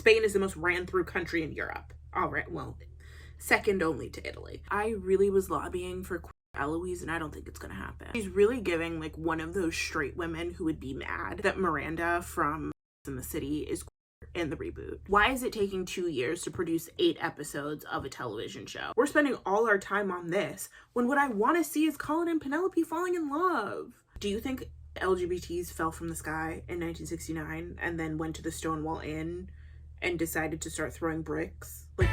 Spain is the most ran through country in Europe. All right, well, second only to Italy. I really was lobbying for Eloise, and I don't think it's gonna happen. She's really giving like one of those straight women who would be mad that Miranda from in the City is in the reboot. Why is it taking 2 years to produce 8 episodes of a television show? We're spending all our time on this when what I want to see is Colin and Penelope falling in love. Do you think LGBTs fell from the sky in 1969 and then went to the Stonewall Inn and decided to start throwing bricks? Like,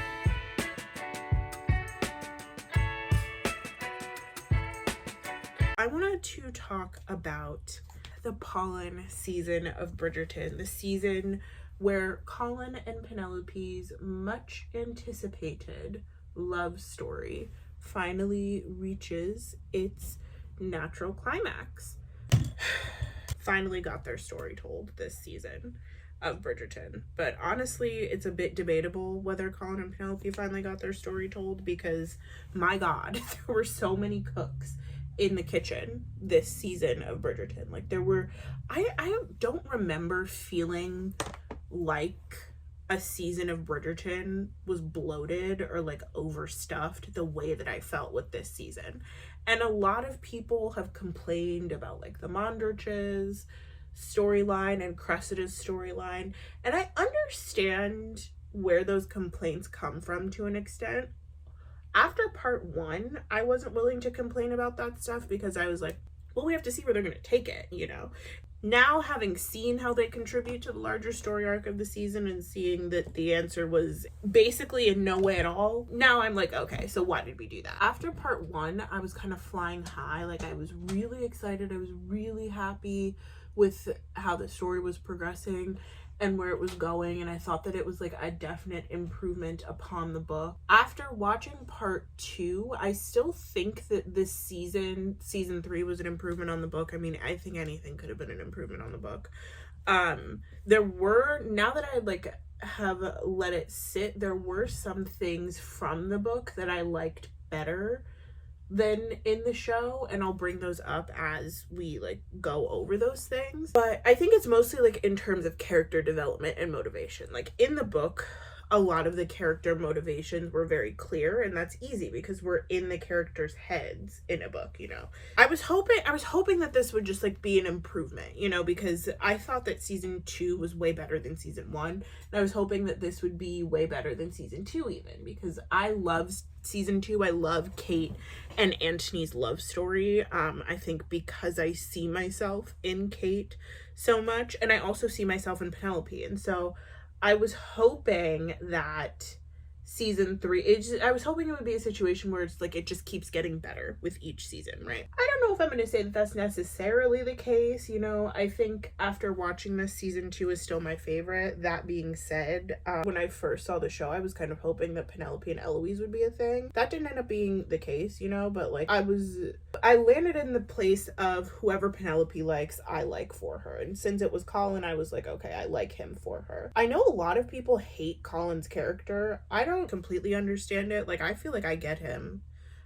I wanted to talk about the Polin season of Bridgerton, the season where Colin and Penelope's much anticipated love story finally reaches its natural climax. Finally got their story told this season of Bridgerton. But honestly, it's a bit debatable whether Colin and Penelope finally got their story told, because my God, there were so many cooks in the kitchen this season of Bridgerton. Like, there were, I don't remember feeling like a season of Bridgerton was bloated or like overstuffed the way that I felt with this season. And a lot of people have complained about like the Mondriches storyline and Cressida's storyline, and I understand where those complaints come from to an extent. After part 1, I wasn't willing to complain about that stuff because I was like, well, we have to see where they're going to take it, you know? Now, having seen how they contribute to the larger story arc of the season and seeing that the answer was basically in no way at all, now I'm like, okay, so why did we do that? After part 1, I was kind of flying high. Like, I was really excited. I was really happy with how the story was progressing and where it was going, and I thought that it was like a definite improvement upon the book. After watching part 2, I still think that this season 3 was an improvement on the book. I mean, I think anything could have been an improvement on the book. There were, now that I like have let it sit, there were some things from the book that I liked better than in the show, and I'll bring those up as we like go over those things. But I think it's mostly like in terms of character development and motivation. Like in the book, a lot of the character motivations were very clear, and that's easy because we're in the characters' heads in a book, you know. I was hoping that this would just like be an improvement, you know, because I thought that season 2 was way better than season 1, and I was hoping that this would be way better than season 2 even, because I love season 2. I love Kate and Antony's love story. I think because I see myself in Kate so much, and I also see myself in Penelope, and so I was hoping that season 3, I was hoping it would be a situation where it's like it just keeps getting better with each season, right? I don't know if I'm going to say that that's necessarily the case, you know. I think after watching this, season 2 is still my favorite. That being said, when I first saw the show, I was kind of hoping that Penelope and Eloise would be a thing. That didn't end up being the case, you know, but like I landed in the place of whoever Penelope likes, I like for her. And since it was Colin, I was like, okay, I like him for her. I know a lot of people hate Colin's character. I don't completely understand it. Like, I feel like I get him.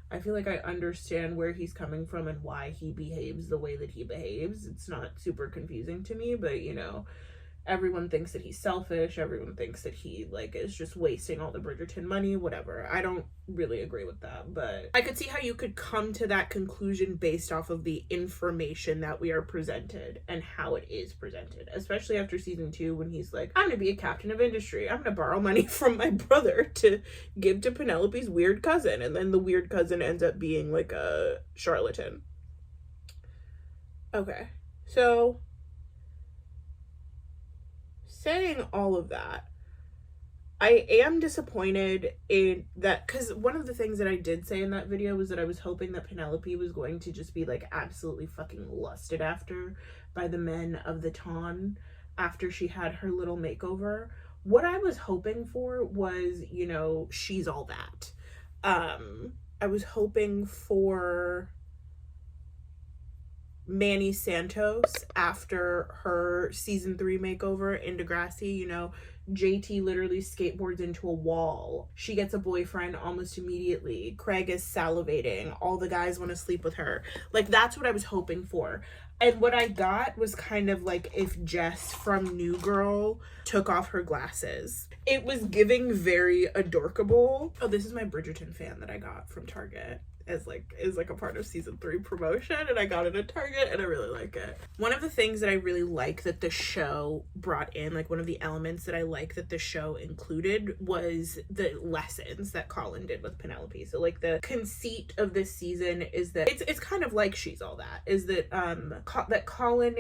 I feel like I understand where he's coming from and why he behaves the way that he behaves. It's not super confusing to me, but you know, everyone thinks that he's selfish. Everyone thinks that he like is just wasting all the Bridgerton money, whatever. I don't really agree with that, but I could see how you could come to that conclusion based off of the information that we are presented and how it is presented, especially after season 2 when he's like, I'm gonna be a captain of industry. I'm gonna borrow money from my brother to give to Penelope's weird cousin, and then the weird cousin ends up being like a charlatan. Okay, so saying all of that, I am disappointed in that, because one of the things that I did say in that video was that I was hoping that Penelope was going to just be like absolutely fucking lusted after by the men of the Ton after she had her little makeover. What I was hoping for was, you know, she's all that. I was hoping for Manny Santos after her season 3 makeover in Degrassi. You know, JT literally skateboards into a wall. She gets a boyfriend almost immediately. Craig is salivating. All the guys want to sleep with her. Like, that's what I was hoping for. And what I got was kind of like if Jess from New Girl took off her glasses. It was giving very adorkable. Oh, this is my Bridgerton fan that I got from Target as like a part of season 3 promotion, and I got it at Target and I really like it. One of the things that I really like that the show brought in, like one of the elements that I like that the show included, was the lessons that Colin did with Penelope. So like the conceit of this season is that it's kind of like She's All That, is that that Colin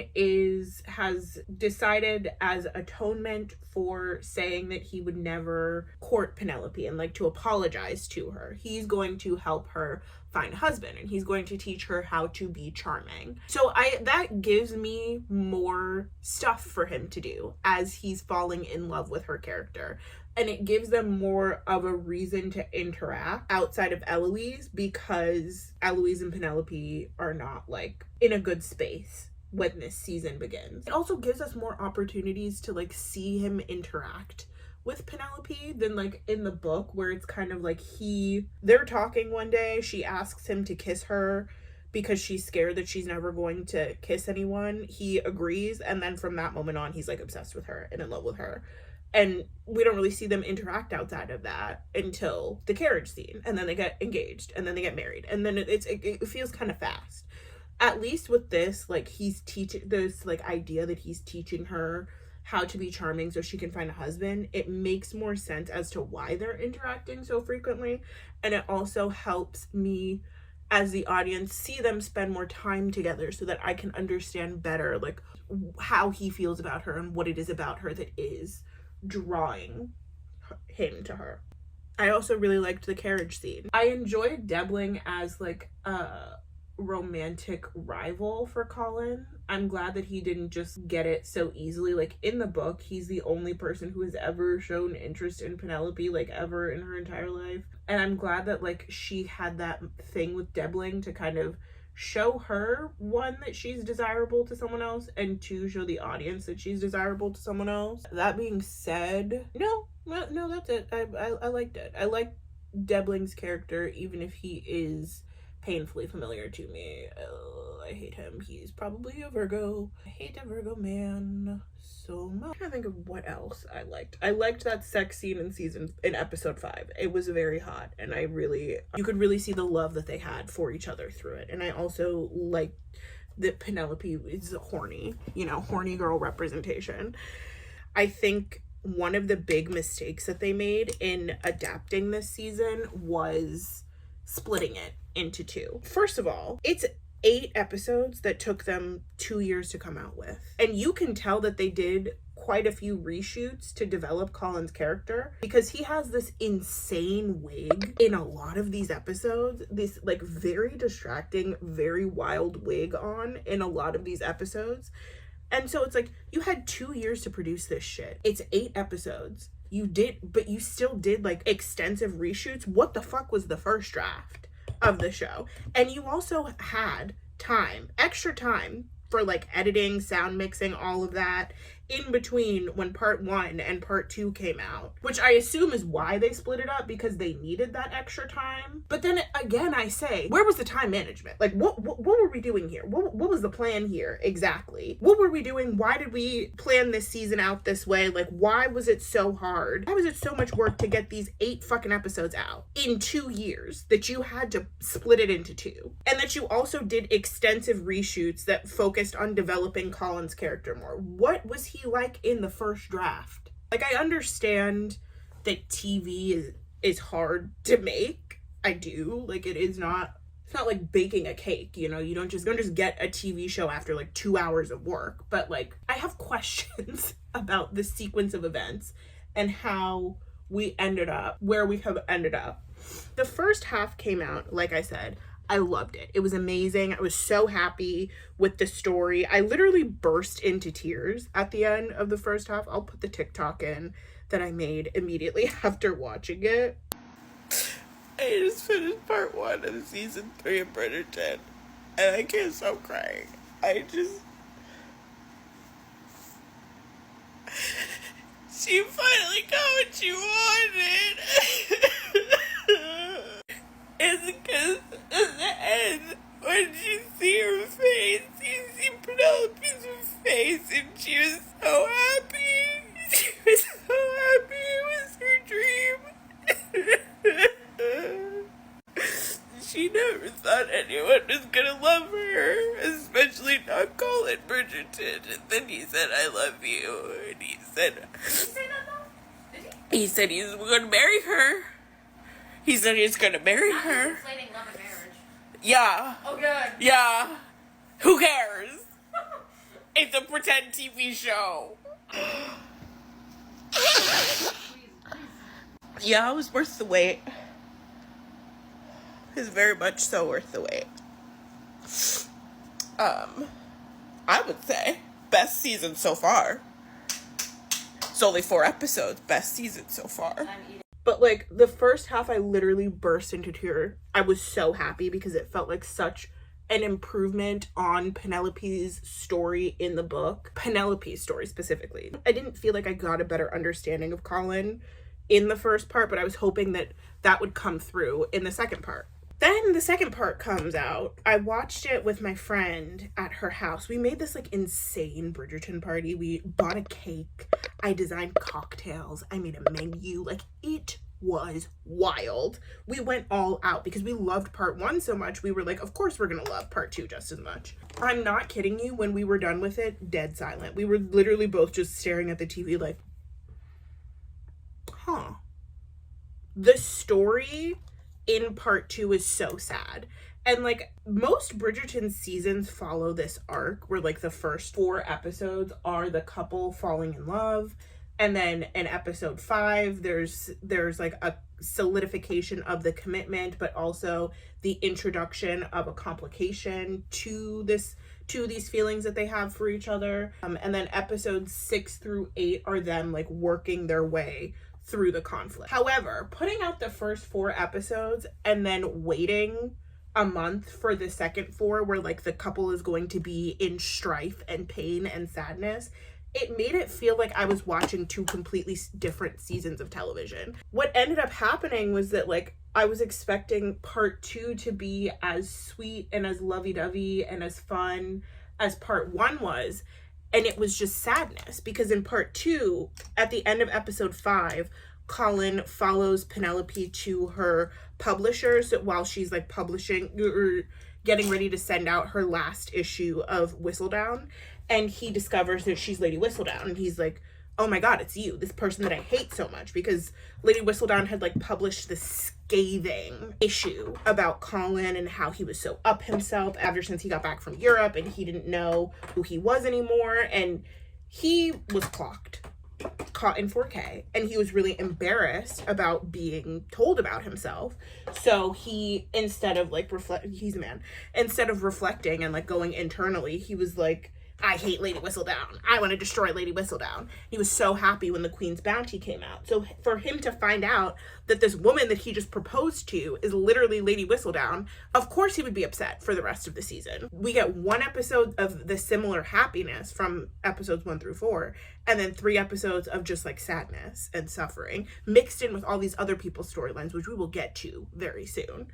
has decided as atonement for saying that he would never court Penelope and like to apologize to her. He's going to help her find a husband, and he's going to teach her how to be charming. So that gives me more stuff for him to do as he's falling in love with her character. And it gives them more of a reason to interact outside of Eloise, because Eloise and Penelope are not like in a good space when this season begins. It also gives us more opportunities to like see him interact with Penelope than like in the book, where it's kind of like they're talking one day, she asks him to kiss her because she's scared that she's never going to kiss anyone. He agrees, and then from that moment on he's like obsessed with her and in love with her. And we don't really see them interact outside of that until the carriage scene, and then they get engaged, and then they get married, and then it feels kind of fast. At least with this, like he's teaching this like idea that he's teaching her how to be charming so she can find a husband. It makes more sense as to why they're interacting so frequently, and it also helps me as the audience see them spend more time together so that I can understand better like how he feels about her and what it is about her that is drawing him to her. I also really liked the carriage scene. I enjoyed Debbling as like a romantic rival for Colin. I'm glad that he didn't just get it so easily. Like in the book, he's the only person who has ever shown interest in Penelope, like ever in her entire life. And I'm glad that like she had that thing with Debbling to kind of show her, one, that she's desirable to someone else, and two, show the audience that she's desirable to someone else. That being said, no, that's it. I liked it. I liked Debbling's character, even if he is painfully familiar to me. I hate him. He's probably a Virgo. I hate a Virgo man so much. I'm trying to think of what else I liked. I liked that sex scene in episode 5. It was very hot, and you could really see the love that they had for each other through it. And I also liked that Penelope is horny, horny girl representation. I think one of the big mistakes that they made in adapting this season was splitting it into 2. First of all, it's 8 episodes that took them 2 years to come out with. And you can tell that they did quite a few reshoots to develop Colin's character, because he has this insane wig in a lot of these episodes. This like very distracting, very wild wig on in a lot of these episodes. And so it's like, you had 2 years to produce this shit. It's 8 episodes. But you still did like extensive reshoots. What the fuck was the first draft of the show? And you also had extra time for like editing, sound mixing, all of that in between when part 1 and part 2 came out, which I assume is why they split it up, because they needed that extra time. But then again, I say, where was the time management? Like what were we doing here? What was the plan here exactly? What were we doing? Why did we plan this season out this way? Like, why was it so hard? Why was it so much work to get these 8 fucking episodes out in 2 years that you had to split it into 2? And that you also did extensive reshoots that focused on developing Colin's character more. What was he like in the first draft? Like, I understand that TV is hard to make. I do. Like, it's not like baking a cake, you don't just get a TV show after like 2 hours of work. But like, I have questions about the sequence of events and how we ended up where we have ended up. The first half came out, like I said, I loved it. It was amazing. I was so happy with the story. I literally burst into tears at the end of the first half. I'll put the TikTok in that I made immediately after watching it. I just finished part 1 of season 3 of Bridgerton, and I can't stop crying. She finally got what she wanted. It's because at the end, when you see her face, you see thought anyone was gonna love her, especially not Colin Bridgerton. And then he said, I love you. And he said... Did he say that though? Did he? He said he's gonna marry her. He said he's gonna marry her. Conflating love and marriage. Yeah. Oh, good. Yeah. Who cares? It's a pretend TV show. Yeah, it was worth the wait. It's very much so worth the wait. I would say best season so far. It's only 4 episodes. Best season so far. But like the first half, I literally burst into tears. I was so happy because it felt like such an improvement on Penelope's story in the book. Penelope's story specifically. I didn't feel like I got a better understanding of Colin in the first part, but I was hoping that that would come through in the second part. Then the second part comes out. I watched it with my friend at her house. We made this like insane Bridgerton party. We bought a cake. I designed cocktails. I made a menu. Like, it was wild. We went all out because we loved part 1 so much. We were like, of course we're gonna love part 2 just as much. I'm not kidding you. When we were done with it, dead silent. We were literally both just staring at the TV like, huh. The story in part 2 is so sad. And like most Bridgerton seasons follow this arc where like the first 4 episodes are the couple falling in love, and then in episode 5 there's like a solidification of the commitment, but also the introduction of a complication to these feelings that they have for each other. And then episodes 6 through 8 are them like working their way through the conflict. However, putting out the first 4 episodes and then waiting a month for the second 4 where like the couple is going to be in strife and pain and sadness, it made it feel like I was watching 2 completely different seasons of television. What ended up happening was that like I was expecting part 2 to be as sweet and as lovey-dovey and as fun as part 1 was. And it was just sadness because in part 2, at the end of episode 5, Colin follows Penelope to her publishers while she's like publishing or getting ready to send out her last issue of Whistledown. And he discovers that she's Lady Whistledown. And he's like, oh my God, it's you, this person that I hate so much, because Lady Whistledown had like published this scathing issue about Colin and how he was so up himself ever since he got back from Europe and he didn't know who he was anymore. And he was caught in 4K, and he was really embarrassed about being told about himself. So he, instead of like he's a man, instead of reflecting and like going internally, he was like, I hate Lady Whistledown. I want to destroy Lady Whistledown. He was so happy when The Queen's Bounty came out. So for him to find out that this woman that he just proposed to is literally Lady Whistledown, of course he would be upset for the rest of the season. We get 1 episode of the similar happiness from episodes 1 through 4, and then 3 episodes of just like sadness and suffering mixed in with all these other people's storylines, which we will get to very soon.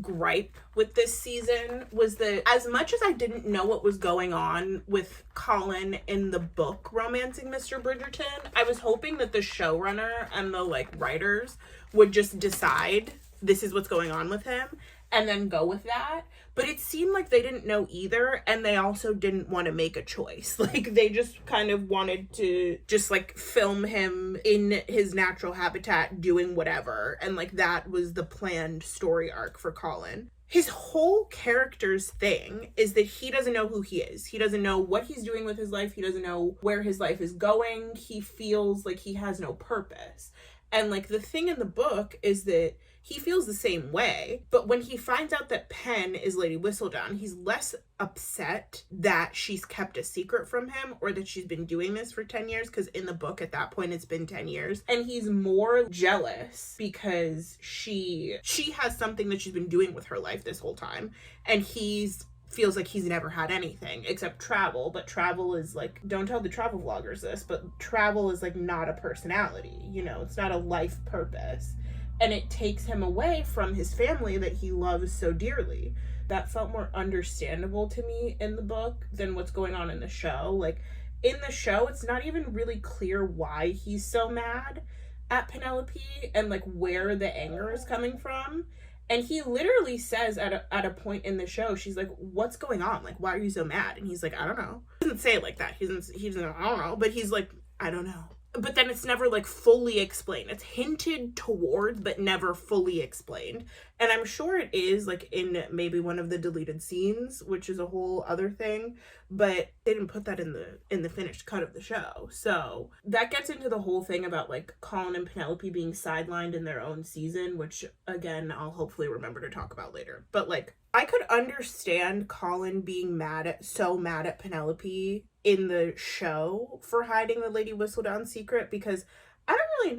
Gripe with this season was that as much as I didn't know what was going on with Colin in the book romancing Mr. Bridgerton, I was hoping that the showrunner and the like writers would just decide this is what's going on with him and then go with that. But it seemed like they didn't know either, and they also didn't want to make a choice. Like, they just kind of wanted to just, like, film him in his natural habitat doing whatever, and, like, that was the planned story arc for Colin. His whole character's thing is that he doesn't know who he is. He doesn't know what he's doing with his life. He doesn't know where his life is going. He feels like he has no purpose. And, like, the thing in the book is that he feels the same way, but when he finds out that Pen is Lady Whistledown, he's less upset that she's kept a secret from him or that she's been doing this for 10 years, because in the book at that point it's been 10 years. And he's more jealous because she has something that she's been doing with her life this whole time, and feels like he's never had anything except travel. But travel is like, don't tell the travel vloggers this, but travel is like not a personality, you know, it's not a life purpose. And it takes him away from his family that he loves so dearly. That felt more understandable to me in the book than what's going on in the show. Like, in the show, it's not even really clear why he's so mad at Penelope and, like, where the anger is coming from. And he literally says at a point in the show, she's like, what's going on? Like, why are you so mad? And he's like, I don't know. He doesn't say it like that. He doesn't, I don't know. But he's like, I don't know. But then it's never like fully explained. It's hinted towards, but never fully explained. And I'm sure it is like in maybe one of the deleted scenes, which is a whole other thing, but they didn't put that in the finished cut of the show. So that gets into the whole thing about like Colin and Penelope being sidelined in their own season, which again, I'll hopefully remember to talk about later. But like, I could understand Colin being so mad at Penelope in the show for hiding the Lady Whistledown secret, because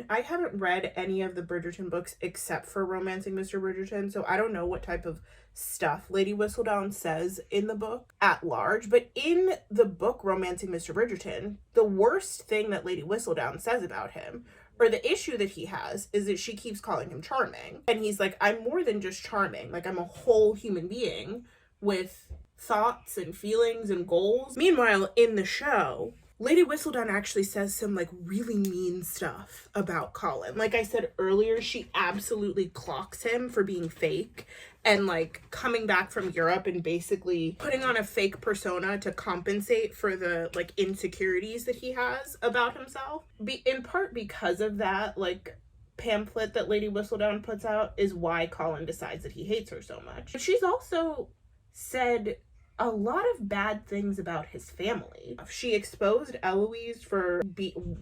I haven't read any of the Bridgerton books except for Romancing Mr. Bridgerton, so I don't know what type of stuff Lady Whistledown says in the book at large, but in the book Romancing Mr. Bridgerton, the worst thing that Lady Whistledown says about him, or the issue that he has, is that she keeps calling him charming. And he's like, I'm more than just charming. Like, I'm a whole human being with thoughts and feelings and goals. Meanwhile, in the show, Lady Whistledown actually says some like really mean stuff about Colin. Like I said earlier, she absolutely clocks him for being fake and like coming back from Europe and basically putting on a fake persona to compensate for the like insecurities that he has about himself. In part because of that like pamphlet that Lady Whistledown puts out is why Colin decides that he hates her so much. But she's also said a lot of bad things about his family. She exposed Eloise for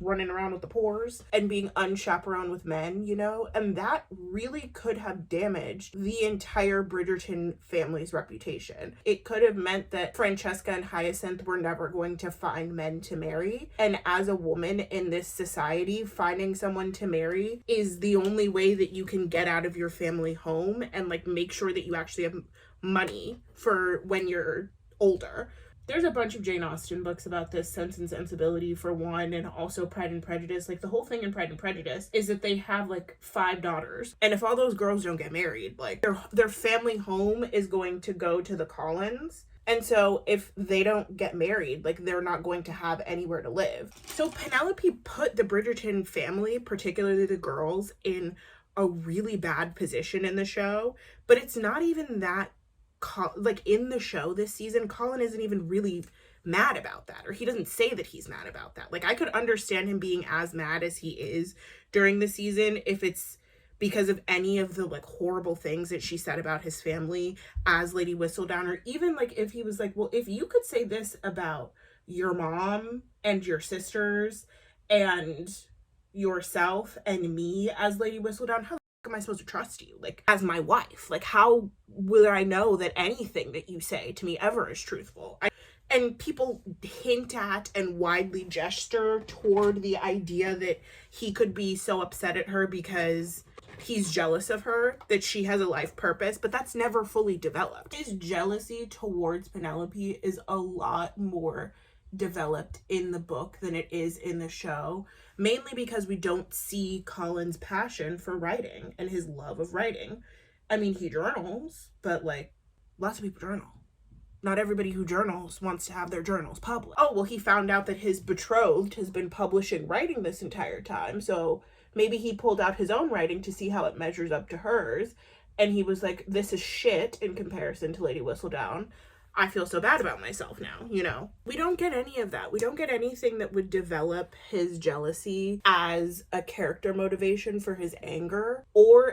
running around with the pores and being unchaperoned with men, you know, and that really could have damaged the entire Bridgerton family's reputation. It could have meant that Francesca and Hyacinth were never going to find men to marry, and as a woman in this society, finding someone to marry is the only way that you can get out of your family home and like make sure that you actually have money for when you're older. There's a bunch of Jane Austen books about this, Sense and Sensibility for one, and also Pride and Prejudice. Like the whole thing in Pride and Prejudice is that they have like 5 daughters, and if all those girls don't get married, like their family home is going to go to the Collins. And so if they don't get married, like they're not going to have anywhere to live. So Penelope put the Bridgerton family, particularly the girls, in a really bad position in the show, but it's not even that like in the show this season, Colin isn't even really mad about that, or he doesn't say that he's mad about that. Like I could understand him being as mad as he is during the season if it's because of any of the like horrible things that she said about his family as Lady Whistledown, or even like if he was like, well, if you could say this about your mom and your sisters and yourself and me as Lady Whistledown, how am I supposed to trust you, like as my wife? Like how will I know that anything that you say to me ever is truthful? And people hint at and widely gesture toward the idea that he could be so upset at her because he's jealous of her, that she has a life purpose, but that's never fully developed. His jealousy towards Penelope is a lot more developed in the book than it is in the show, mainly because we don't see Colin's passion for writing and his love of writing. I mean, he journals, but like lots of people journal. Not everybody who journals wants to have their journals published. Oh, well, he found out that his betrothed has been publishing writing this entire time, so maybe he pulled out his own writing to see how it measures up to hers, and he was like, this is shit in comparison to Lady Whistledown. I feel so bad about myself now, you know? We don't get any of that. We don't get anything that would develop his jealousy as a character motivation for his anger.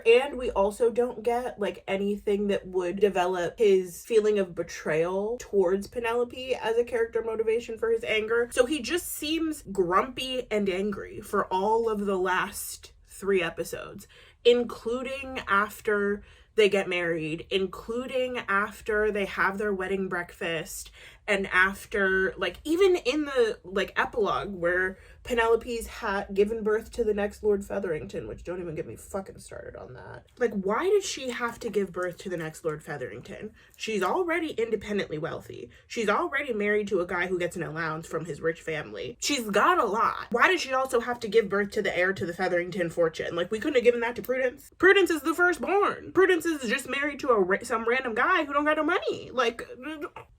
And we also don't get like anything that would develop his feeling of betrayal towards Penelope as a character motivation for his anger. So he just seems grumpy and angry for all of the last 3 episodes, including after they get married, including after they have their wedding breakfast, and after, like, even in the, like, epilogue where Penelope's given birth to the next Lord Featherington, which don't even get me fucking started on that. Like, why did she have to give birth to the next Lord Featherington? She's already independently wealthy. She's already married to a guy who gets an allowance from his rich family. She's got a lot. Why did she also have to give birth to the heir to the Featherington fortune? Like, we couldn't have given that to Prudence. Prudence is the firstborn. Prudence is just married to some random guy who don't got no money. Like,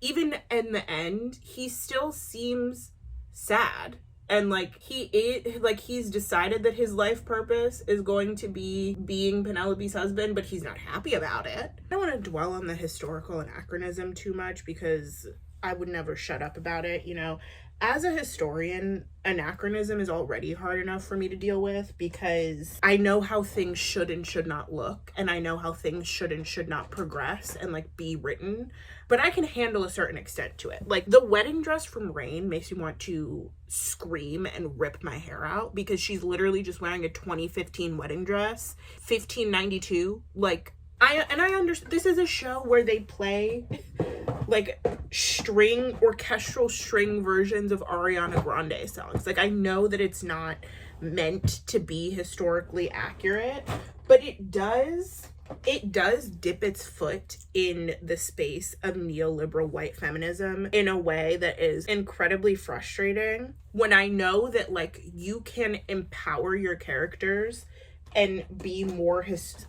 even in the end, he still seems sad And like he's decided that his life purpose is going to be being Penelope's husband, but he's not happy about it. I don't want to dwell on the historical anachronism too much because I would never shut up about it, you know. As a historian, anachronism is already hard enough for me to deal with because I know how things should and should not look, and I know how things should and should not progress and like be written, but I can handle a certain extent to it. Like the wedding dress from Rain makes me want to scream and rip my hair out because she's literally just wearing a 2015 wedding dress, 1592. Like I understand this is a show where they play like orchestral string versions of Ariana Grande songs. Like I know that it's not meant to be historically accurate, but it does dip its foot in the space of neoliberal white feminism in a way that is incredibly frustrating when I know that like you can empower your characters and be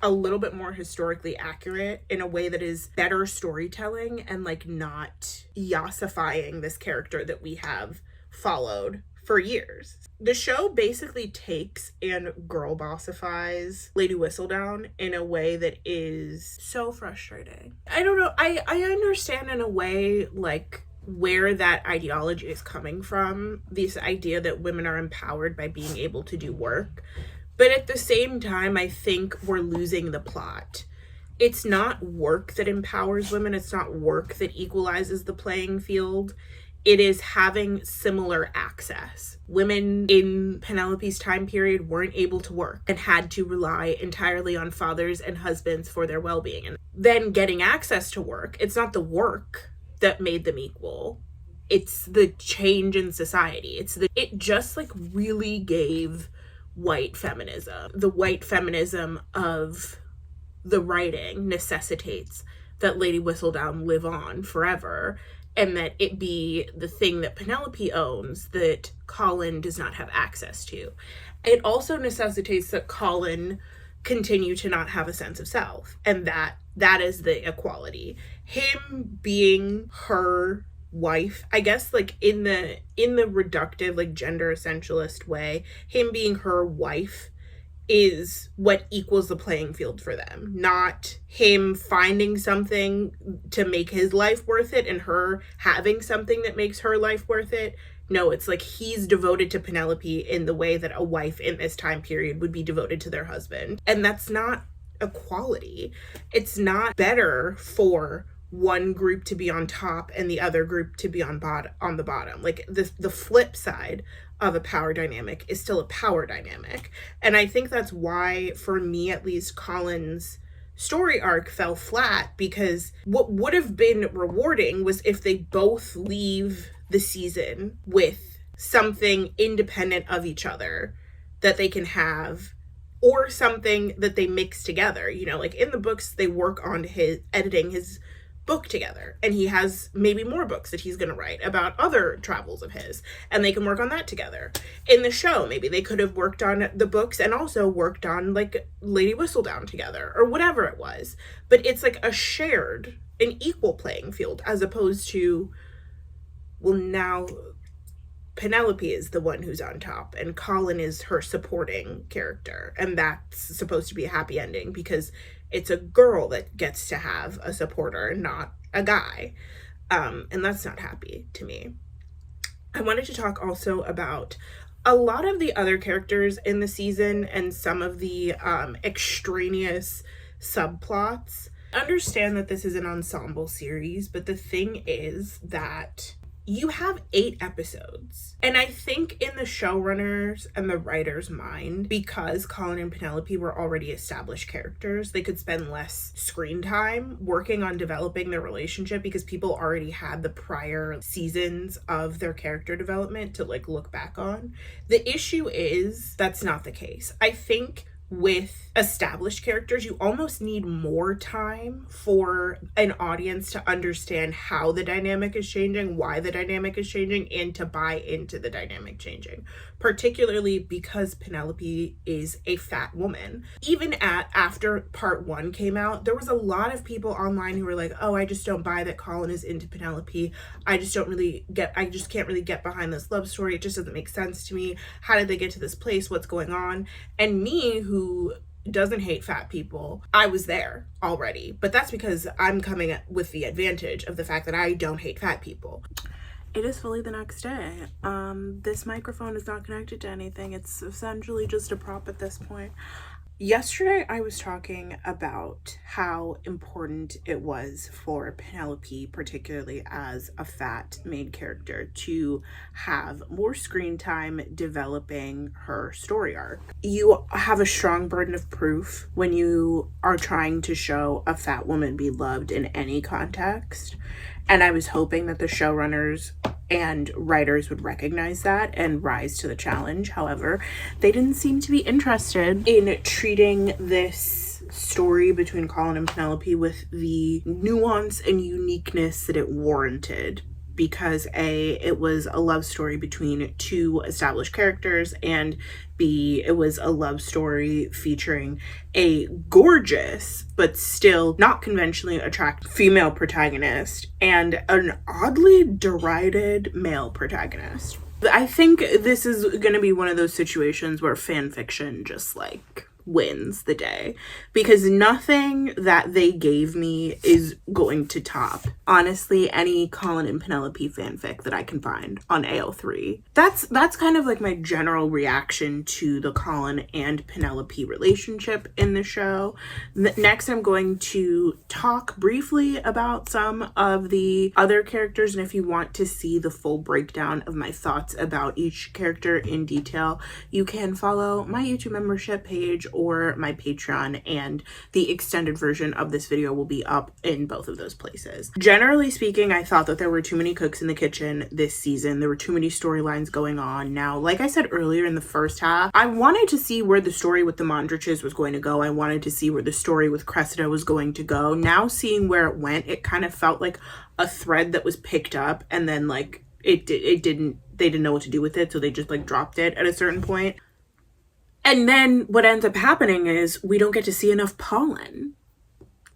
a little bit more historically accurate in a way that is better storytelling and like not yassifying this character that we have followed for years. The show basically takes and girl bossifies Lady Whistledown in a way that is so frustrating. I don't know. I understand in a way like where that ideology is coming from, this idea that women are empowered by being able to do work. But at the same time, I think we're losing the plot. It's not work that empowers women. It's not work that equalizes the playing field. It is having similar access. Women in Penelope's time period weren't able to work and had to rely entirely on fathers and husbands for their well-being. And then getting access to work, it's not the work that made them equal. It's the change in society. It just like really gave white feminism. The white feminism of the writing necessitates that Lady Whistledown live on forever and that it be the thing that Penelope owns that Colin does not have access to. It also necessitates that Colin continue to not have a sense of self, and that is the equality. Him being her wife, I guess, like in the reductive, like gender essentialist way, him being her wife is what equals the playing field for them, not him finding something to make his life worth it and her having something that makes her life worth it. No, it's like he's devoted to Penelope in the way that a wife in this time period would be devoted to their husband, and that's not equality. It's not better for one group to be on top and the other group to be on the bottom. Like the flip side of a power dynamic is still a power dynamic. And I think that's why, for me at least, Colin's story arc fell flat, because what would have been rewarding was if they both leave the season with something independent of each other that they can have, or something that they mix together. You know, like in the books, they work on editing his book together, and he has maybe more books that he's going to write about other travels of his, and they can work on that together. In the show, maybe they could have worked on the books and also worked on like Lady Whistledown together or whatever it was, but it's like an equal playing field, as opposed to, well, now Penelope is the one who's on top and Colin is her supporting character, and that's supposed to be a happy ending because it's a girl that gets to have a supporter, not a guy. And that's not happy to me. I wanted to talk also about a lot of the other characters in the season and some of the extraneous subplots. Understand that this is an ensemble series, but the thing is that you have 8 episodes. And I think in the showrunners and the writers' mind, because Colin and Penelope were already established characters, they could spend less screen time working on developing their relationship because people already had the prior seasons of their character development to like look back on. The issue is that's not the case. I think with established characters, you almost need more time for an audience to understand how the dynamic is changing, why the dynamic is changing, and to buy into the dynamic changing. Particularly because Penelope is a fat woman. Even after part 1 came out, there was a lot of people online who were like, oh, I just don't buy that Colin is into Penelope. I just can't really get behind this love story. It just doesn't make sense to me. How did they get to this place? What's going on? And me, who doesn't hate fat people, I was there already. But that's because I'm coming with the advantage of the fact that I don't hate fat people. It is fully the next day. This microphone is not connected to anything. It's essentially just a prop at this point. Yesterday, I was talking about how important it was for Penelope, particularly as a fat main character, to have more screen time developing her story arc. You have a strong burden of proof when you are trying to show a fat woman be loved in any context. And I was hoping that the showrunners and writers would recognize that and rise to the challenge. However, they didn't seem to be interested in treating this story between Colin and Penelope with the nuance and uniqueness that it warranted. Because A, it was a love story between two established characters, and B, it was a love story featuring a gorgeous but still not conventionally attractive female protagonist and an oddly derided male protagonist. I think this is going to be one of those situations where fan fiction just like wins the day, because nothing that they gave me is going to top, honestly, any Colin and Penelope fanfic that I can find on AO3. That's kind of like my general reaction to the Colin and Penelope relationship in the show. Next, I'm going to talk briefly about some of the other characters, and if you want to see the full breakdown of my thoughts about each character in detail, you can follow my YouTube membership page or my Patreon, and the extended version of this video will be up in both of those places. Generally speaking, I thought that there were too many cooks in the kitchen this season. There were too many storylines going on. Now, like I said earlier in the first half, I wanted to see where the story with the Mondriches was going to go. I wanted to see where the story with Cressida was going to go. Now, seeing where it went, it kind of felt like a thread that was picked up, and then like they didn't know what to do with it, so they just like dropped it at a certain point. And then what ends up happening is we don't get to see enough Polin.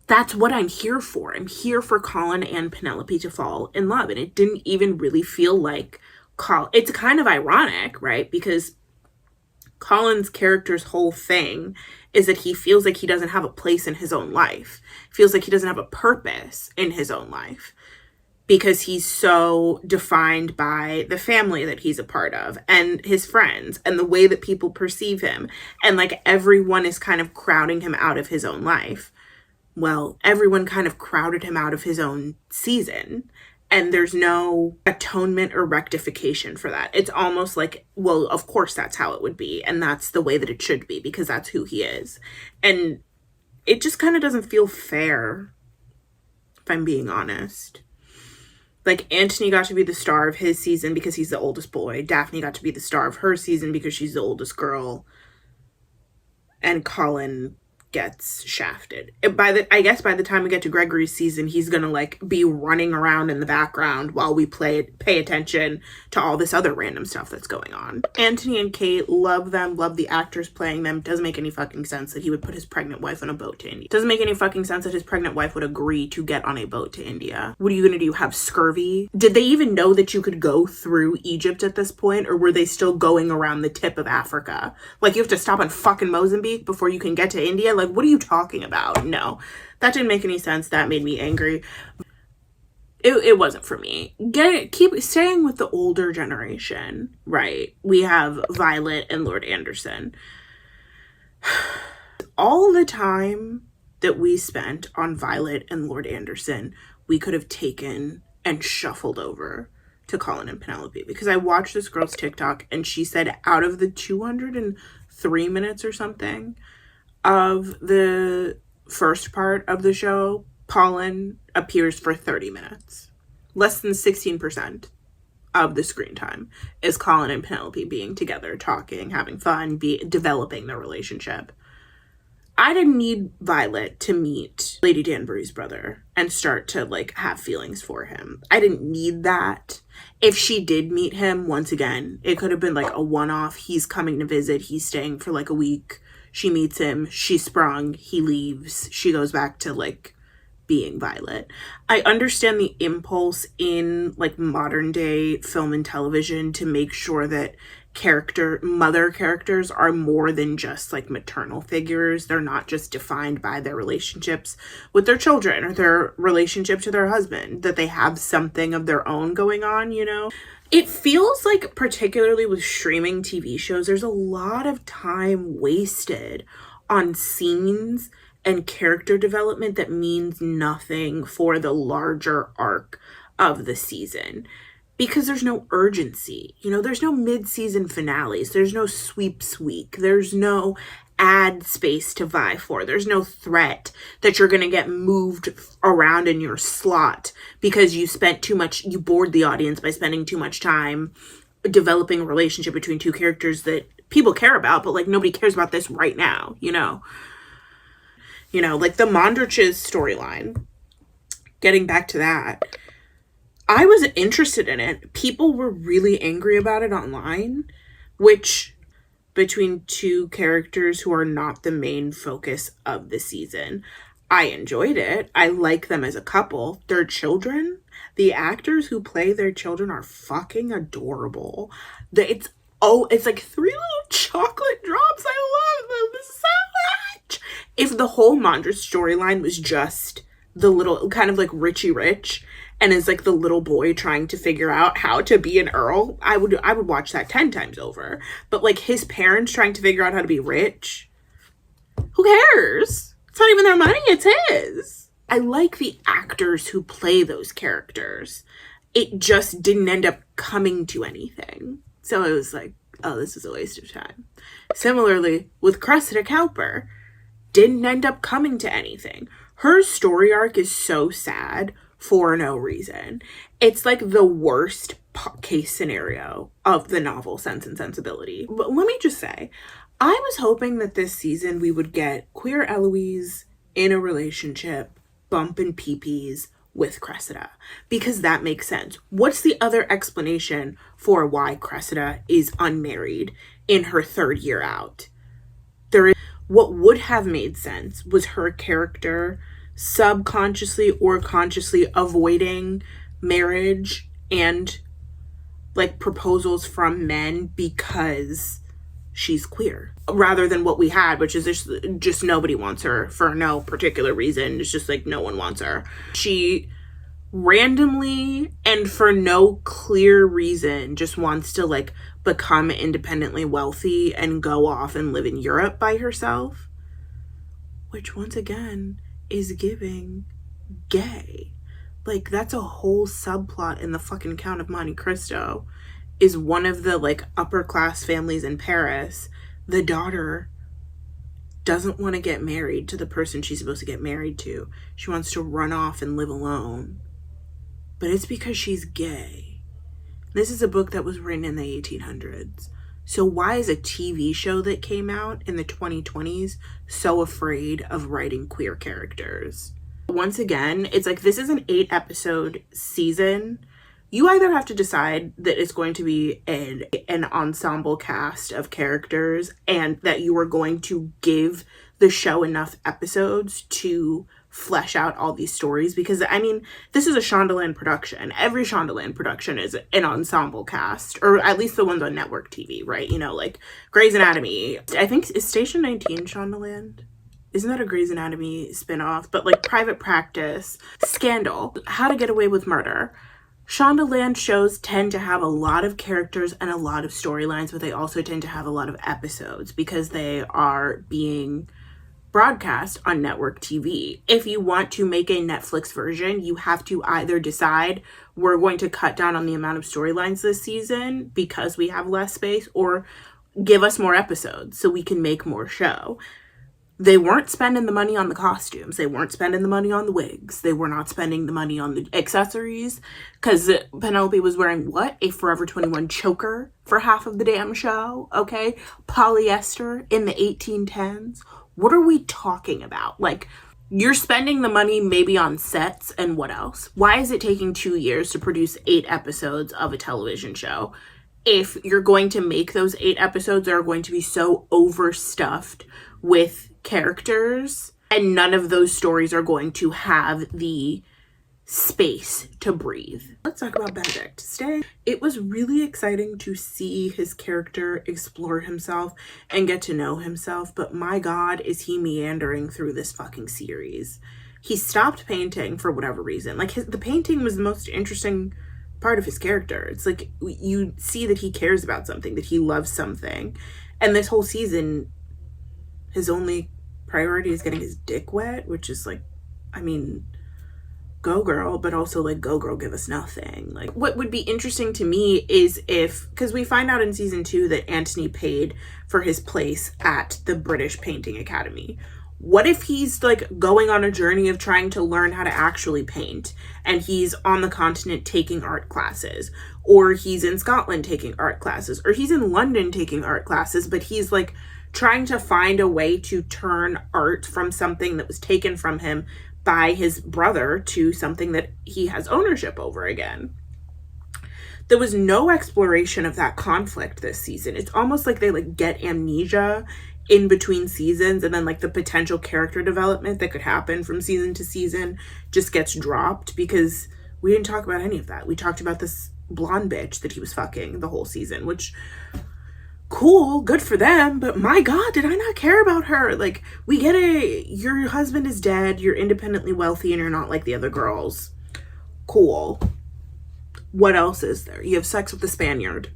That's what I'm here for. I'm here for Colin and Penelope to fall in love. And it didn't even really feel like Colin. It's kind of ironic, right? Because Colin's character's whole thing is that he feels like he doesn't have a place in his own life. Feels like he doesn't have a purpose in his own life, because he's so defined by the family that he's a part of and his friends and the way that people perceive him. And like everyone is kind of crowding him out of his own life. Well, everyone kind of crowded him out of his own season, and there's no atonement or rectification for that. It's almost like, well, of course that's how it would be, and that's the way that it should be, because that's who he is. And it just kind of doesn't feel fair, if I'm being honest. Like, Anthony got to be the star of his season because he's the oldest boy. Daphne got to be the star of her season because she's the oldest girl. And Colin gets shafted. I guess by the time we get to Gregory's season, he's gonna like be running around in the background while we pay attention to all this other random stuff that's going on. Anthony and Kate, love them, love the actors playing them. Doesn't make any fucking sense that he would put his pregnant wife on a boat to India. Doesn't make any fucking sense that his pregnant wife would agree to get on a boat to India. What are you gonna do, have scurvy? Did they even know that you could go through Egypt at this point, or were they still going around the tip of Africa? Like, you have to stop in fucking Mozambique before you can get to India? Like, what are you talking about? No, that didn't make any sense. That made me angry. It wasn't for me. Keep staying with the older generation, right? We have Violet and Lord Anderson. All the time that we spent on Violet and Lord Anderson, we could have taken and shuffled over to Colin and Penelope, because I watched this girl's TikTok and she said out of the 203 minutes or something of the first part of the show, Polin appears for 30 minutes. Less than 16% of the screen time is Colin and Penelope being together, talking, having fun, developing their relationship. I didn't need Violet to meet Lady Danbury's brother and start to, like, have feelings for him. I didn't need that. If she did meet him, once again, it could have been, like, a one-off. He's coming to visit. He's staying for, like, a week. She meets him. She's sprung. He leaves. She goes back to, like, being Violet. I understand the impulse in, like, modern day film and television to make sure that mother characters are more than just, like, maternal figures. They're not just defined by their relationships with their children or their relationship to their husband, that they have something of their own going on, you know? It feels like, particularly with streaming TV shows, there's a lot of time wasted on scenes and character development that means nothing for the larger arc of the season. Because there's no urgency, you know, there's no mid-season finales, there's no sweeps week, there's no ad space to vie for, there's no threat that you're gonna get moved around in your slot because you bored the audience by spending too much time developing a relationship between two characters that people care about, but, like, nobody cares about this right now, you know? You know, like the Mondriches storyline, getting back to that, I was interested in it. People were really angry about it online, which, between two characters who are not the main focus of the season, I enjoyed it. I like them as a couple. Their children, the actors who play their children are fucking adorable. It's like 3 little chocolate drops. I love them so much. If the whole Mondriche storyline was just the little, kind of like Richie Rich, and is like the little boy trying to figure out how to be an earl, I would watch that 10 times over. But, like, his parents trying to figure out how to be rich, who cares? It's not even their money, it's his. I like the actors who play those characters. It just didn't end up coming to anything. So I was like, oh, this is a waste of time. Similarly, with Cressida Cowper, didn't end up coming to anything. Her story arc is so sad for no reason. It's like the worst case scenario of the novel Sense and Sensibility. But let me just say, I was hoping that this season we would get queer Eloise in a relationship, bumping peepees with Cressida, because that makes sense. What's the other explanation for why Cressida is unmarried in her 3rd year out? What would have made sense was her character subconsciously or consciously avoiding marriage and, like, proposals from men because she's queer, rather than what we had, which is just nobody wants her for no particular reason. It's just like no one wants her. She randomly and for no clear reason just wants to, like, become independently wealthy and go off and live in Europe by herself, which once again is giving gay. Like, that's a whole subplot in the fucking Count of Monte Cristo. Is one of the, like, upper class families in Paris, the daughter doesn't want to get married to the person she's supposed to get married to. She wants to run off and live alone, but it's because she's gay. This is a book that was written in the 1800s. So why is a TV show that came out in the 2020s so afraid of writing queer characters? Once again, it's like, this is an 8-episode season. You either have to decide that it's going to be an ensemble cast of characters and that you are going to give the show enough episodes to flesh out all these stories, because I mean, this is a Shondaland production. Every Shondaland production is an ensemble cast, or at least the ones on network TV, right? You know, like Grey's Anatomy. I think, is Station 19 Shondaland? Isn't that a Grey's Anatomy spinoff? But, like, Private Practice, Scandal, How to Get Away with Murder. Shondaland shows tend to have a lot of characters and a lot of storylines, but they also tend to have a lot of episodes because they are being broadcast on network TV. If you want to make a Netflix version, you have to either decide we're going to cut down on the amount of storylines this season because we have less space, or give us more episodes so we can make more show. They weren't spending the money on the costumes. They weren't spending the money on the wigs. They were not spending the money on the accessories. Because Penelope was wearing what? A Forever 21 choker for half of the damn show. Okay? Polyester in the 1810s. What are we talking about? Like, you're spending the money maybe on sets and what else? Why is it taking 2 years to produce 8 episodes of a television show? If you're going to make those 8 episodes that are going to be so overstuffed with characters, and none of those stories are going to have the space to breathe. Let's talk about Benedict. It was really exciting to see his character explore himself and get to know himself, but my God, is he meandering through this fucking series. He stopped painting for whatever reason. Like, the painting was the most interesting part of his character. It's like, you see that he cares about something, that he loves something, and this whole season, his only priority is getting his dick wet, which is like, I mean, go girl, but also like, go girl, give us nothing. Like, what would be interesting to me is if, because we find out in season 2 that Anthony paid for his place at the British Painting Academy. What if he's like going on a journey of trying to learn how to actually paint, and he's on the continent taking art classes, or he's in Scotland taking art classes, or he's in London taking art classes, but he's like trying to find a way to turn art from something that was taken from him by his brother to something that he has ownership over again. There was no exploration of that conflict this season. It's almost like they like get amnesia in between seasons, and then like the potential character development that could happen from season to season just gets dropped because we didn't talk about any of that. We talked about this blonde bitch that he was fucking the whole season, which cool, good for them, but my God, did I not care about her? Like, we get it, your husband is dead, you're independently wealthy, and you're not like the other girls. Cool. What else is there? You have sex with the Spaniard.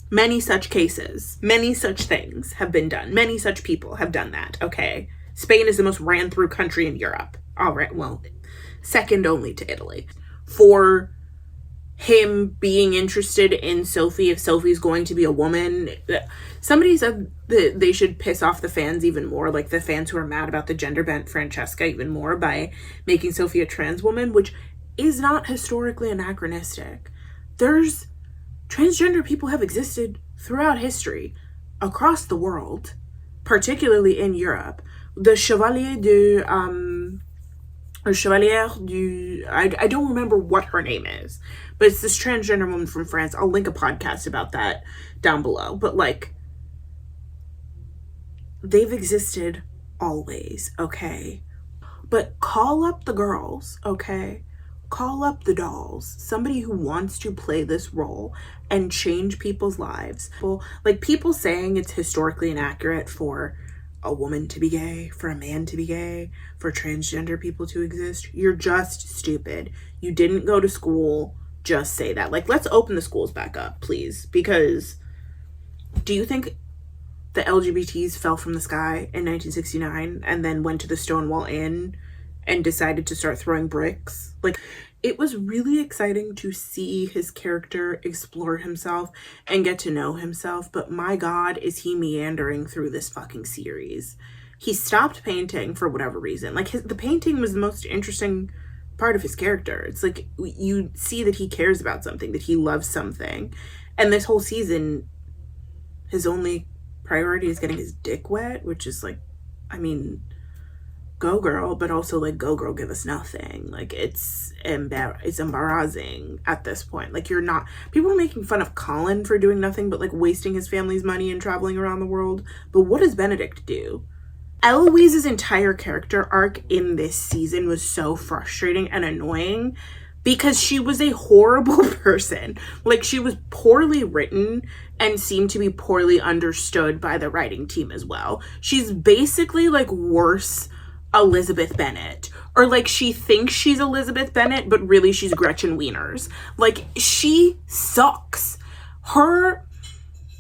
Many such cases, many such things have been done. Many such people have done that, okay? Spain is the most ran through country in Europe. All right, well, second only to Italy. For him being interested in Sophie, if Sophie's going to be a woman, somebody said that they should piss off the fans even more, like the fans who are mad about the gender bent Francesca even more, by making Sophie a trans woman, which is not historically anachronistic. There's transgender people have existed throughout history, across the world, particularly in Europe. The Chevalier du, or Chevalier du, I don't remember what her name is, but it's this transgender woman from France. I'll link a podcast about that down below. But like, they've existed always, okay? But call up the girls, okay? Call up the dolls. Somebody who wants to play this role and change people's lives. Like, people saying it's historically inaccurate for a woman to be gay, for a man to be gay, for transgender people to exist. You're just stupid. You didn't go to school. Just say that. Like, let's open the schools back up, please. Because do you think the LGBTs fell from the sky in 1969 and then went to the Stonewall Inn and decided to start throwing bricks? Like, it was really exciting to see his character explore himself and get to know himself, but my God, is he meandering through this fucking series. He stopped painting for whatever reason. Like, the painting was the most interesting part of his character. It's like, you see that he cares about something, that he loves something, and this whole season, his only priority is getting his dick wet, which is like, I mean, go girl, but also like, go girl, give us nothing. Like, it's embarrassing at this point. Like, you're not, people are making fun of Colin for doing nothing but like wasting his family's money and traveling around the world, but what does Benedict do? Eloise's entire character arc in this season was so frustrating and annoying because she was a horrible person. Like, she was poorly written and seemed to be poorly understood by the writing team as well. She's basically like worse Elizabeth Bennet, or like she thinks she's Elizabeth Bennet, but really she's Gretchen Wieners. Like, she sucks.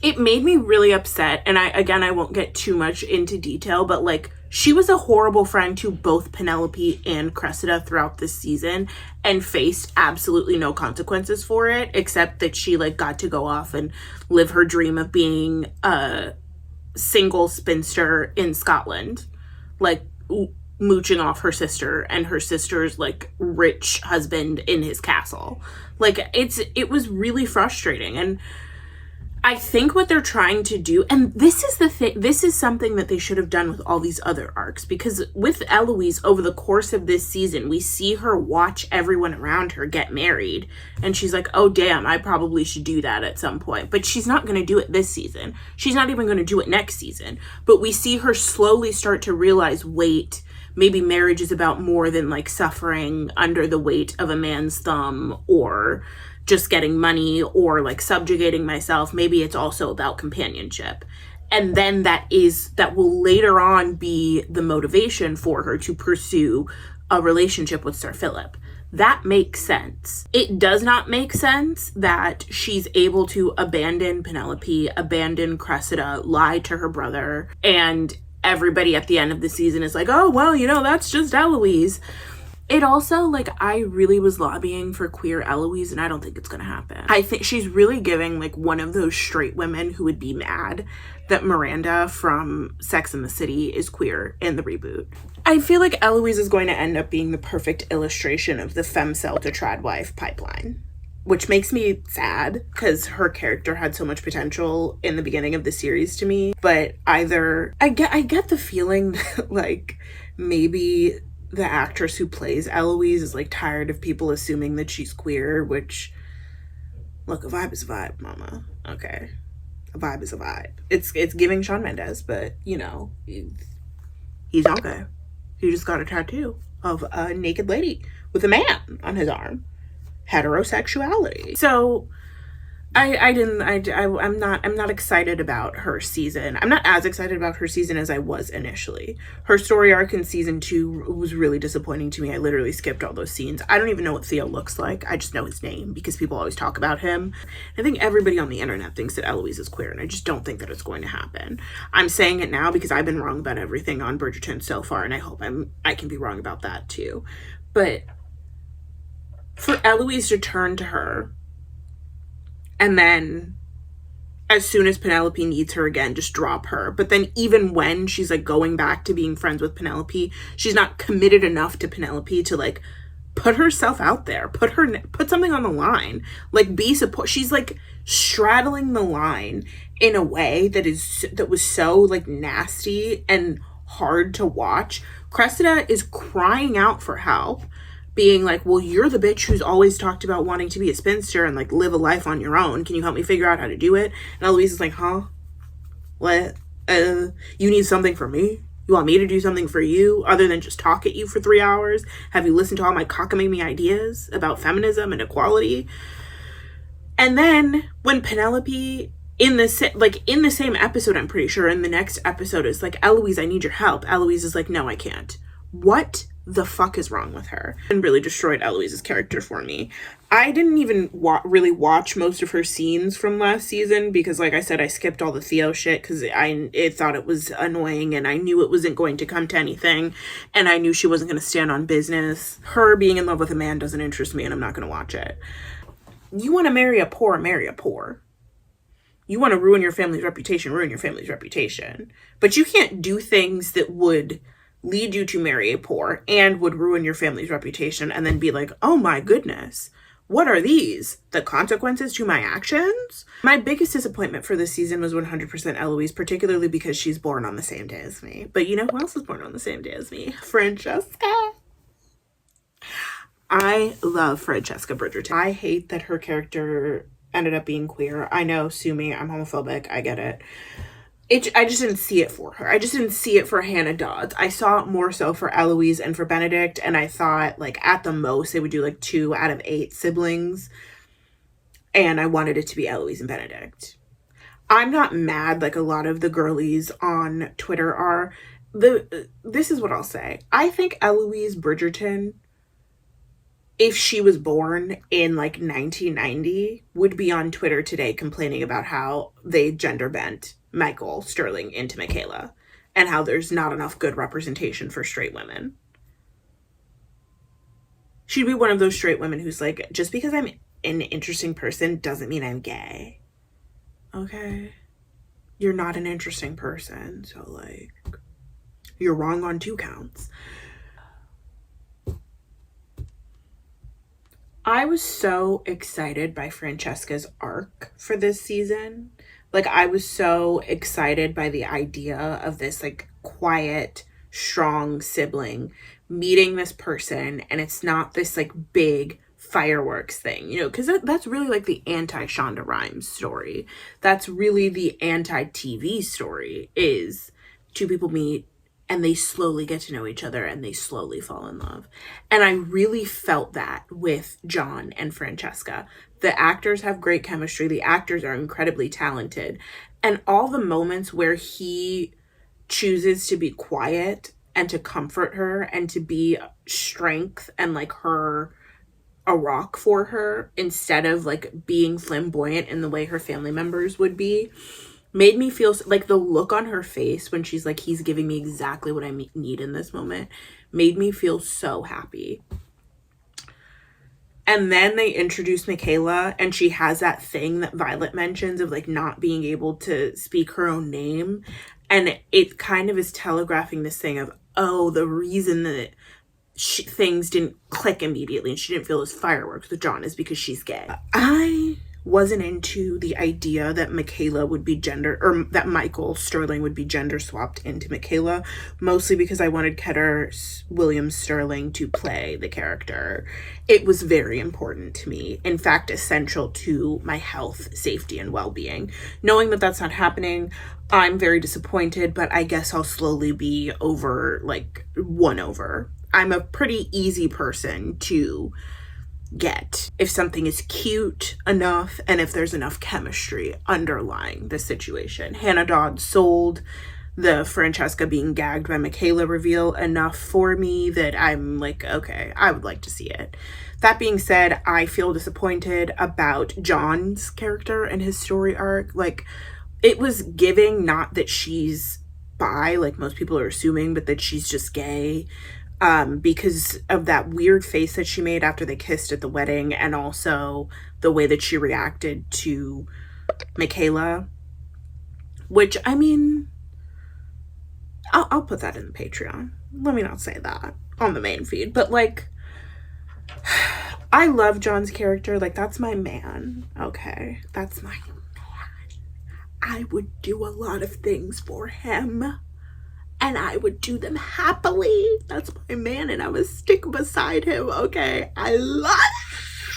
It made me really upset, and I won't get too much into detail, but like, she was a horrible friend to both Penelope and Cressida throughout this season and faced absolutely no consequences for it, except that she like got to go off and live her dream of being a single spinster in Scotland, like mooching off her sister and her sister's like rich husband in his castle. Like it was really frustrating. And I think what they're trying to do, and this is the thing, this is something that they should have done with all these other arcs, because with Eloise, over the course of this season, we see her watch everyone around her get married, and she's like, oh damn, I probably should do that at some point. But she's not going to do it this season. She's not even going to do it next season. But we see her slowly start to realize, wait, maybe marriage is about more than like suffering under the weight of a man's thumb, or just getting money, or like subjugating myself. Maybe it's also about companionship. And then that will later on be the motivation for her to pursue a relationship with Sir Philip. That makes sense. It does not make sense that she's able to abandon Penelope, abandon Cressida, lie to her brother, and everybody at the end of the season is like, oh, well, you know, that's just Eloise. It also, like, I really was lobbying for queer Eloise, and I don't think it's gonna happen. I think she's really giving, like, one of those straight women who would be mad that Miranda from Sex and the City is queer in the reboot. I feel like Eloise is going to end up being the perfect illustration of the femcel to tradwife pipeline, which makes me sad because her character had so much potential in the beginning of the series to me. But either I get the feeling that, like, maybe the actress who plays Eloise is like tired of people assuming that she's queer, which, look, a vibe is a vibe, mama. Okay, a vibe is a vibe. It's giving Shawn Mendes, but you know, he's okay. He just got a tattoo of a naked lady with a man on his arm. Heterosexuality. So I'm not excited about her season. I'm not as excited about her season as I was initially. Her story arc in season 2 was really disappointing to me. I literally skipped all those scenes. I don't even know what Theo looks like. I just know his name because people always talk about him. I think everybody on the internet thinks that Eloise is queer, and I just don't think that it's going to happen. I'm saying it now because I've been wrong about everything on Bridgerton so far, and I hope I can be wrong about that too. But for Eloise to turn to her, and then as soon as Penelope needs her again, just drop her. But then even when she's like going back to being friends with Penelope, she's not committed enough to Penelope to like put herself out there, put something on the line, like be support. She's like straddling the line in a way that was so like nasty and hard to watch. Cressida is crying out for help, being like, well, you're the bitch who's always talked about wanting to be a spinster and like live a life on your own. Can you help me figure out how to do it? And Eloise is like, huh? What? You need something from me? You want me to do something for you other than just talk at you for 3 hours? Have you listened to all my cockamamie ideas about feminism and equality? And then when Penelope in the same episode, I'm pretty sure in the next episode is like, Eloise, I need your help. Eloise is like, no, I can't. What the fuck is wrong with her? And really destroyed Eloise's character for me. I didn't even really watch most of her scenes from last season because, like I said, I skipped all the Theo shit because I thought it was annoying, and I knew it wasn't going to come to anything, and I knew she wasn't going to stand on business. Her being in love with a man doesn't interest me, and I'm not going to watch it. You want to marry a poor, marry a poor. You want to ruin your family's reputation, ruin your family's reputation. But you can't do things that would lead you to marry a poor and would ruin your family's reputation and then be like, oh my goodness, what are these? The consequences to my actions? My biggest disappointment for this season was 100% Eloise, particularly because she's born on the same day as me. But you know who else is born on the same day as me? Francesca. I love Francesca Bridgerton. I hate that her character ended up being queer. I know, sue me, I'm homophobic, I get it. I just didn't see it for her. I just didn't see it for Hannah Dodds. I saw it more so for Eloise and for Benedict, and I thought, like, at the most, they would do, like, 2 out of 8 siblings, and I wanted it to be Eloise and Benedict. I'm not mad like a lot of the girlies on Twitter are. This is what I'll say. I think Eloise Bridgerton, if she was born in, like, 1990, would be on Twitter today complaining about how they gender bent Michael Sterling into Michaela and how there's not enough good representation for straight women. She'd be one of those straight women who's like, just because I'm an interesting person doesn't mean I'm gay. Okay. you're not an interesting person. So, like, you're wrong on 2 counts. I was so excited by Francesca's arc for this season. Like, I was so excited by the idea of this, like, quiet, strong sibling meeting this person, and it's not this, like, big fireworks thing, you know, because that's really, like, the anti-Shonda Rhimes story. That's really the anti-TV story, is 2 people meet, and they slowly get to know each other, and they slowly fall in love. And I really felt that with John and Francesca. The actors have great chemistry. The actors are incredibly talented. And all the moments where he chooses to be quiet and to comfort her and to be strength and, like, her, a rock for her, instead of, like, being flamboyant in the way her family members would be, made me feel like the look on her face when she's like, he's giving me exactly what I need in this moment, made me feel so happy. And then they introduce Michaela, and she has that thing that Violet mentions of, like, not being able to speak her own name. And it kind of is telegraphing this thing of, oh, the reason that things didn't click immediately and she didn't feel those fireworks with John is because she's gay. I wasn't into the idea that Michaela would be or that Michael Sterling would be gender swapped into Michaela, mostly because I wanted Ketter Williams Sterling to play the character. It was very important to me, in fact, essential to my health, safety, and well-being. Knowing that that's not happening, I'm very disappointed, but I guess I'll slowly be won over. I'm a pretty easy person to get if something is cute enough and if there's enough chemistry underlying the situation. Hannah Dodd sold the Francesca being gagged by Michaela reveal enough for me that I'm like, okay, I would like to see it. That being said, I feel disappointed about John's character and his story arc. Like, it was giving not that she's bi, like most people are assuming, but that she's just gay. Because of that weird face that she made after they kissed at the wedding, and also the way that she reacted to Michaela, which, I mean, I'll put that in the Patreon. Let me not say that on the main feed, but, like, I love John's character. Like, that's my man. Okay, that's my man. I would do a lot of things for him, and I would do them happily. That's my man, and I would stick beside him, okay? I love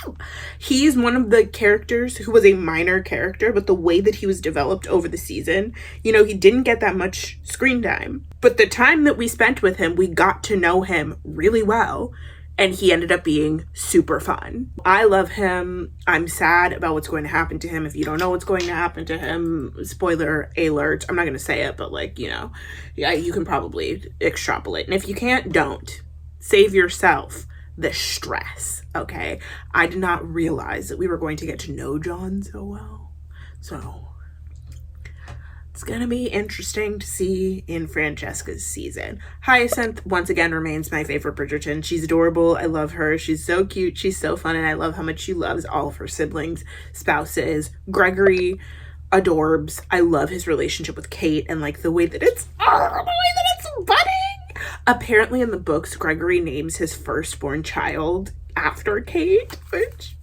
him. He's one of the characters who was a minor character, but the way that he was developed over the season, you know, he didn't get that much screen time. But the time that we spent with him, we got to know him really well, and he ended up being super fun. I love him. I'm sad about what's going to happen to him. If you don't know what's going to happen to him, spoiler alert, I'm not going to say it, but, like, you know, yeah, you can probably extrapolate. And if you can't, don't. Save yourself the stress, okay? I did not realize that we were going to get to know John so well. So it's gonna be interesting to see in Francesca's season. Hyacinth, once again, remains my favorite Bridgerton. She's adorable. I love her. She's so cute. She's so fun. And I love how much she loves all of her siblings, spouses. Gregory, adorbs. I love his relationship with Kate and, like, the way that it's budding. Apparently in the books, Gregory names his firstborn child after Kate, which...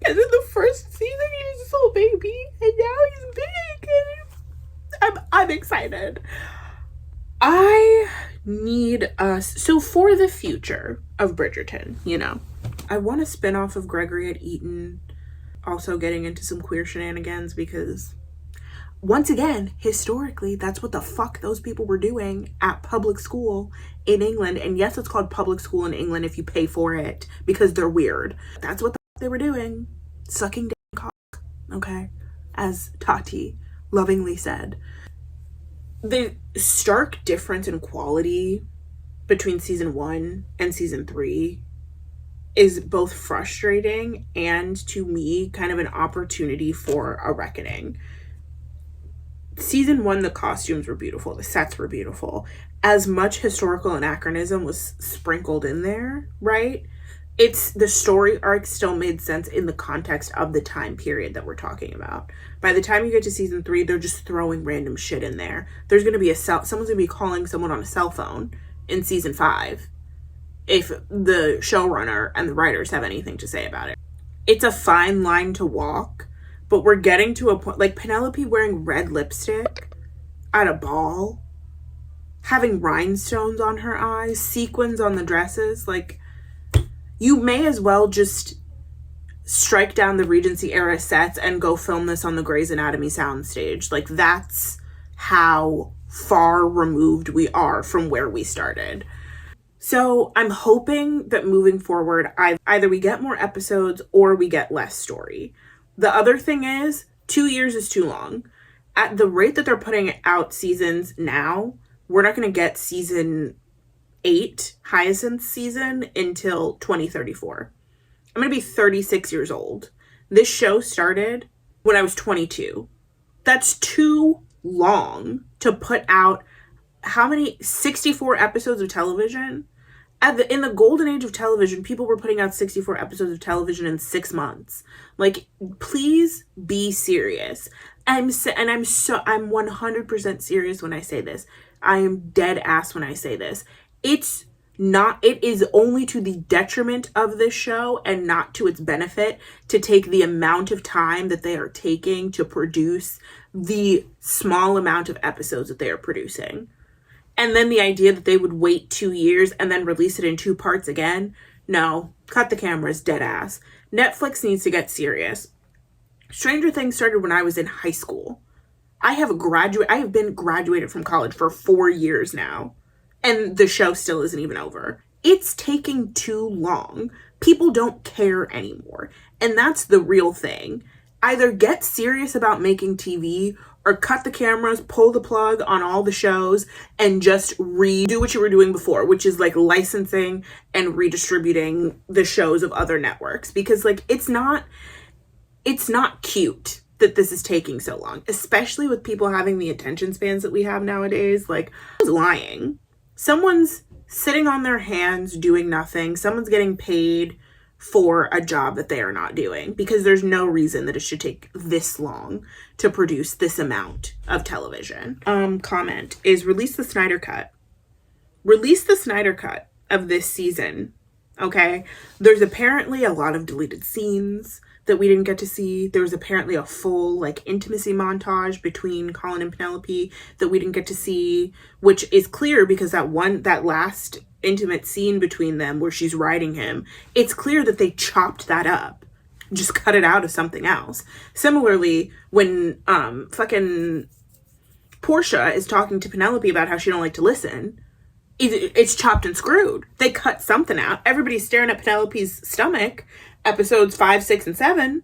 And in the first season, he was a little baby, and now he's big, and I'm excited. I need us, so for the future of Bridgerton, you know, I want a spin-off of Gregory at Eton, also getting into some queer shenanigans, because once again, historically, that's what the fuck those people were doing at public school in England. And yes, it's called public school in England if you pay for it, because they're weird. That's what they were doing, sucking cock, okay, as Tati lovingly said. The stark difference in quality between season 1 and season 3 is both frustrating and, to me, kind of an opportunity for a reckoning. Season 1, the costumes were beautiful, the sets were beautiful. As much historical anachronism was sprinkled in there, right? the story arc still made sense in the context of the time period that we're talking about. By the time you get to season 3, they're just throwing random shit in there. There's going to be someone's going to be calling someone on a cell phone in season 5 if the showrunner and the writers have anything to say about it. It's a fine line to walk, but we're getting to a point, like Penelope wearing red lipstick at a ball, having rhinestones on her eyes, sequins on the dresses. Like, you may as well just strike down the Regency era sets and go film this on the Grey's Anatomy soundstage. Like, that's how far removed we are from where we started. So I'm hoping that moving forward, either we get more episodes or we get less story. The other thing is, 2 years is too long. At the rate that they're putting out seasons now, we're not going to get season 8, Hyacinth season, until 2034. I'm going to be 36 years old. This show started when I was 22. That's too long to put out, how many, 64 episodes of television? In the golden age of television, people were putting out 64 episodes of television in 6 months. Like, please be serious. I'm 100% serious when I say this. I am dead ass when I say this. It is only to the detriment of this show and not to its benefit to take the amount of time that they are taking to produce the small amount of episodes that they are producing. And then the idea that they would wait 2 years and then release it in 2 parts again. No, cut the cameras, dead ass. Netflix needs to get serious. Stranger Things started when I was in high school. I have been graduated from college for 4 years now, and the show still isn't even over. It's taking too long. People don't care anymore, and that's the real thing. Either get serious about making TV or cut the cameras, pull the plug on all the shows, and just do what you were doing before, which is like licensing and redistributing the shows of other networks. Because like, it's not cute that this is taking so long, especially with people having the attention spans that we have nowadays. Like, someone's lying. Someone's sitting on their hands doing nothing. Someone's getting paid for a job that they are not doing, because there's no reason that it should take this long to produce this amount of television. Comment is, release the Snyder Cut. Release the Snyder Cut of this season, okay? There's apparently a lot of deleted scenes that we didn't get to see. There was apparently a full like intimacy montage between Colin and Penelope that we didn't get to see, which is clear because that last intimate scene between them where she's riding him, it's clear that they chopped that up, just cut it out of something else. Similarly, when fucking Portia is talking to Penelope about how she don't like to listen, it's chopped and screwed. They cut something out. Everybody's staring at Penelope's stomach, episodes 5, 6, and 7,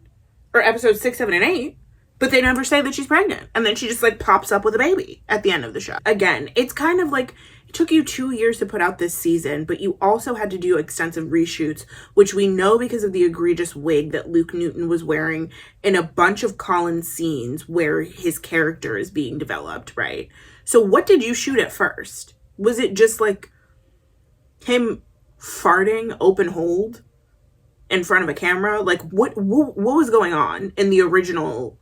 or episodes 6, 7, and 8, but they never say that she's pregnant. And then she just like pops up with a baby at the end of the show. Again, it's kind of like, it took you 2 years to put out this season, but you also had to do extensive reshoots, which we know because of the egregious wig that Luke Newton was wearing in a bunch of Colin's scenes where his character is being developed, right? So what did you shoot at first? Was it just like him farting open hold in front of a camera? Like, what was going on in the original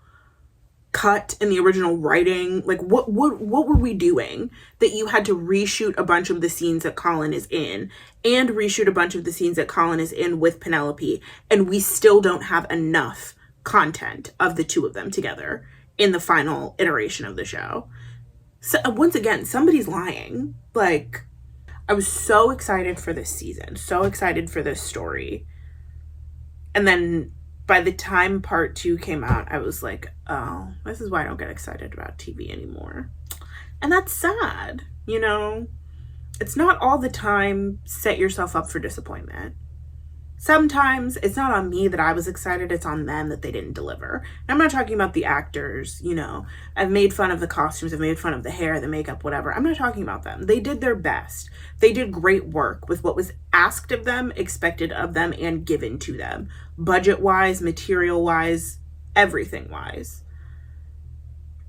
cut, in the original writing? Like, what were we doing that you had to reshoot a bunch of the scenes that Colin is in and reshoot a bunch of the scenes that Colin is in with Penelope, and we still don't have enough content of the two of them together in the final iteration of the show? So once again, somebody's lying. Like, I was so excited for this season, so excited for this story. And then by the time part 2 came out, I was like, oh, this is why I don't get excited about TV anymore. And that's sad, you know? It's not all the time set yourself up for disappointment. Sometimes it's not on me that I was excited, it's on them that they didn't deliver. And I'm not talking about the actors, you know. I've made fun of the costumes, I've made fun of the hair, the makeup, whatever. I'm not talking about them. They did their best. They did great work with what was asked of them, expected of them, and given to them. Budget-wise, material-wise, everything-wise.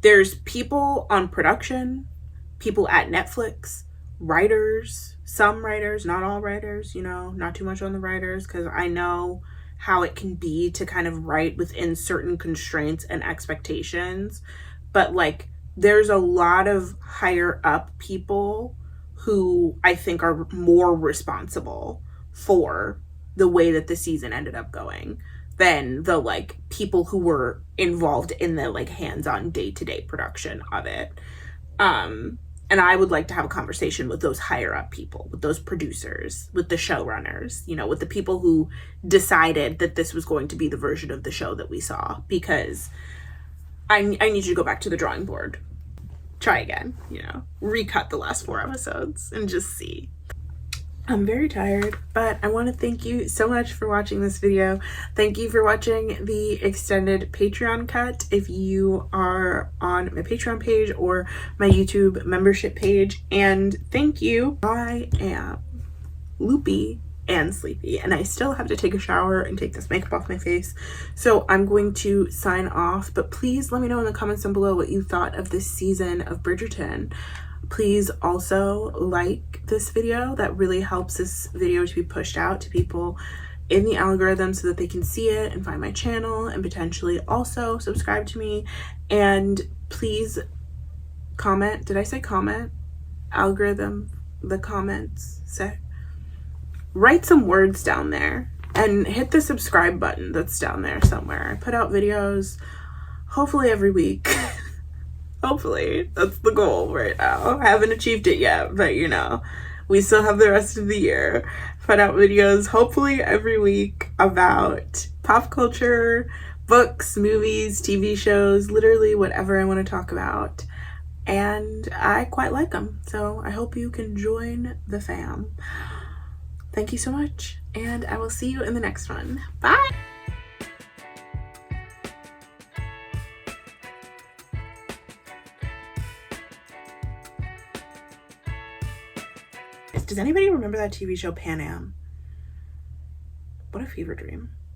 There's people on production, people at Netflix, writers, some writers, not all writers, you know, not too much on the writers, because I know how it can be to kind of write within certain constraints and expectations. But like, there's a lot of higher up people who I think are more responsible for the way that the season ended up going than the like people who were involved in the like hands-on day-to-day production of it. And I would like to have a conversation with those higher up people, with those producers, with the showrunners, you know, with the people who decided that this was going to be the version of the show that we saw, because I need you to go back to the drawing board, try again, you know, recut the last 4 episodes and just see. I'm very tired, but I want to thank you so much for watching this video. Thank you for watching the extended Patreon cut. If you are on my Patreon page or my YouTube membership page, and thank you. I am loopy and sleepy, and I still have to take a shower and take this makeup off my face, so I'm going to sign off. But please let me know in the comments down below what you thought of this season of Bridgerton. Please also like this video. That really helps this video to be pushed out to people in the algorithm so that they can see it and find my channel, and potentially also subscribe to me. And please comment. Did I say comment? Algorithm, the comments say. Write some words down there and hit the subscribe button that's down there somewhere. I put out videos hopefully every week. Hopefully, that's the goal right now. I haven't achieved it yet, but you know, we still have the rest of the year. Put out videos hopefully every week about pop culture, books, movies, TV shows, literally whatever I want to talk about. And I quite like them, so I hope you can join the fam. Thank you so much, and I will see you in the next one. Bye! Does anybody remember that TV show Pan Am? What a fever dream.